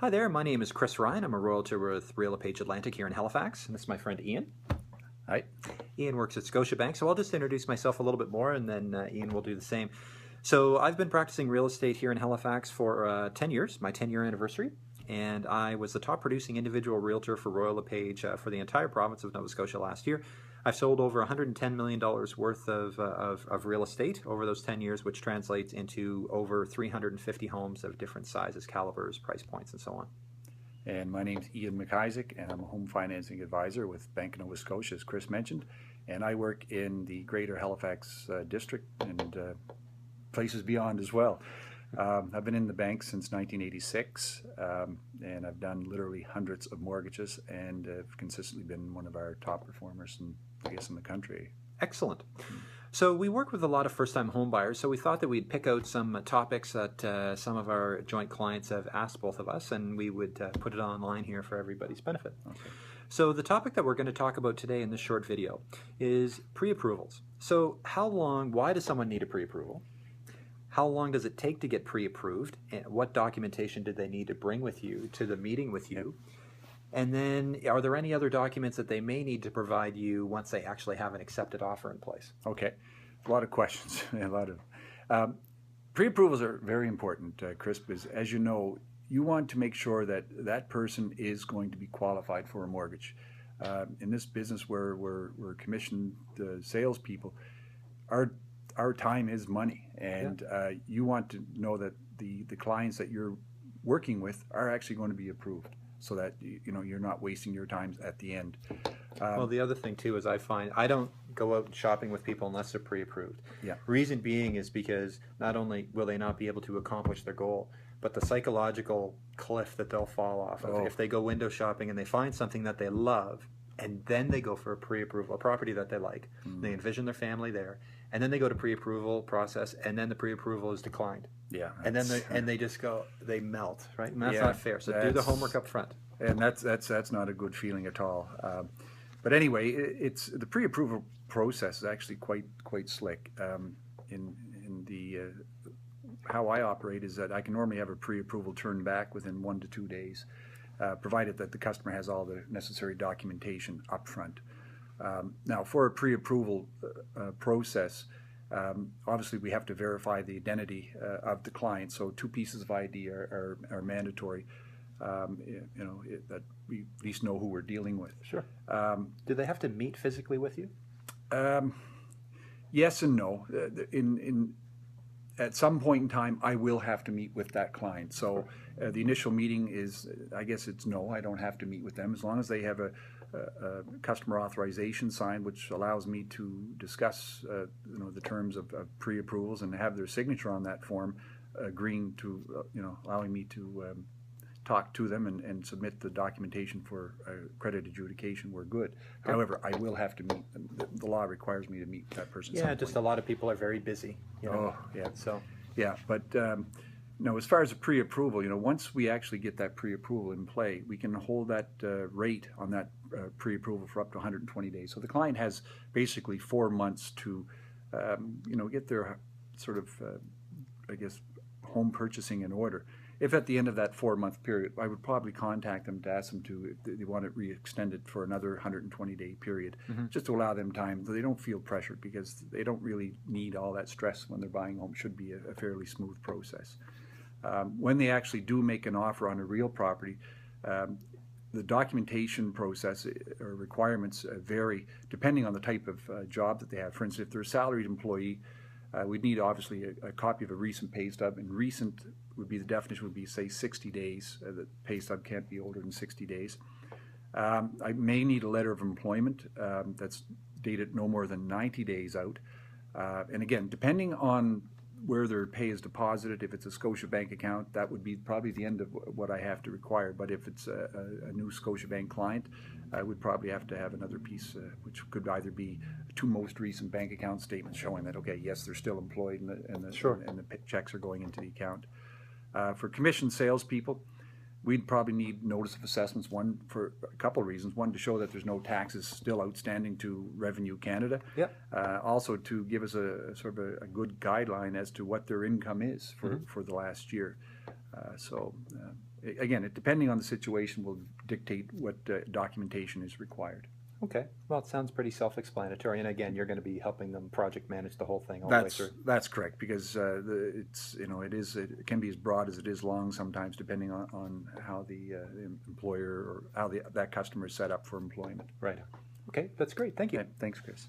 Hi there, my name is Chris Ryan. I'm a realtor with LePage Atlantic here in Halifax, and this is my friend Ian. Hi. Ian works at Scotiabank, so I'll just introduce myself a little bit more, and then Ian will do the same. So I've been practicing real estate here in Halifax for 10 years, my 10-year anniversary, and I was the top producing individual realtor for Royal LePage for the entire province of Nova Scotia last year. I've sold over $110 million worth of real estate over those 10 years, which translates into over 350 homes of different sizes, calibers, price points, and so on. And my name's Ian.macisaac, and I'm a home financing advisor with Bank of Nova Scotia, as Chris mentioned. And I work in the Greater Halifax district and places beyond as well. I've been in the bank since 1986, and I've done literally hundreds of mortgages, and have consistently been one of our top performers in the country. Excellent. So we work with a lot of first-time home buyers, so we thought that we'd pick out some topics that some of our joint clients have asked both of us, and we would put it online here for everybody's benefit. Okay. So the topic that we're going to talk about today in this short video is pre-approvals. So why does someone need a pre-approval? How long does it take to get pre-approved? And what documentation did they need to bring with you to the meeting with you? Yep. And then are there any other documents that they may need to provide you once they actually have an accepted offer in place? Okay, a lot of questions. Pre-approvals are very important, Chris, because as you know, you want to make sure that that person is going to be qualified for a mortgage. In this business where we're commissioned salespeople, our time is money, and you want to know that the clients that you're working with are actually going to be approved, so that you're not wasting your time at the end. Well, the other thing too is I find I don't go out shopping with people unless they're pre-approved. Yeah. Reason being is because not only will they not be able to accomplish their goal, but the psychological cliff that they'll fall off of if they go window shopping and they find something that they love, and then they go for a pre-approval, a property that they like, they envision their family there, and then they go to pre-approval process, and then the pre-approval is declined. Yeah. And then they just go, they melt, right? And that's not fair. So do the homework up front. And that's not a good feeling at all. But anyway, it's the pre-approval process is actually quite slick. How I operate is that I can normally have a pre-approval turned back within 1 to 2 days, provided that the customer has all the necessary documentation up front. Now, for a pre-approval process, obviously we have to verify the identity of the client, so 2 pieces of ID are mandatory, that we at least know who we're dealing with. Sure. Do they have to meet physically with you? Yes and no. At some point in time, I will have to meet with that client. So the initial meeting is, I guess it's no, I don't have to meet with them, as long as they have a customer authorization signed, which allows me to discuss the terms of pre-approvals and have their signature on that form, agreeing to allowing me to talk to them and submit the documentation for credit adjudication. We're good. Okay. However, I will have to meet. The law requires me to meet that person. Yeah, just a lot of people are very busy. Oh, yeah. So yeah, but no. As far as a pre-approval, once we actually get that pre-approval in play, we can hold that rate on that pre-approval for up to 120 days. So the client has basically 4 months to, get their sort of, home purchasing in order. If at the end of that 4-month period, I would probably contact them to ask them if they want it re-extended for another 120-day period, just to allow them time so they don't feel pressured, because they don't really need all that stress when they're buying home. It should be a fairly smooth process. When they actually do make an offer on a real property, the documentation process or requirements vary depending on the type of job that they have. For instance, if they're a salaried employee, we'd need obviously a copy of a recent pay stub, and recent would be, the definition would be, say, 60 days. The pay stub can't be older than 60 days. I may need a letter of employment that's dated no more than 90 days out. And again, depending on where their pay is deposited, if it's a Scotiabank account, that would be probably the end of what I have to require. But if it's a new Scotiabank client, I would probably have to have another piece, which could either be 2 most recent bank account statements showing that, okay, yes, they're still employed and the checks are going into the account. For commissioned salespeople, we'd probably need notice of assessments, one for a couple of reasons. One, to show that there's no taxes still outstanding to Revenue Canada. Yep. Also to give us a sort of a good guideline as to what their income is for the last year. Again, depending on the situation, will dictate what documentation is required. Okay. Well, it sounds pretty self-explanatory. And again, you're going to be helping them project manage the whole thing all the way through. That's correct, because it can be as broad as it is long sometimes, depending on how the employer or how that customer is set up for employment. Right. Okay, that's great. Thank you. Okay, thanks, Chris.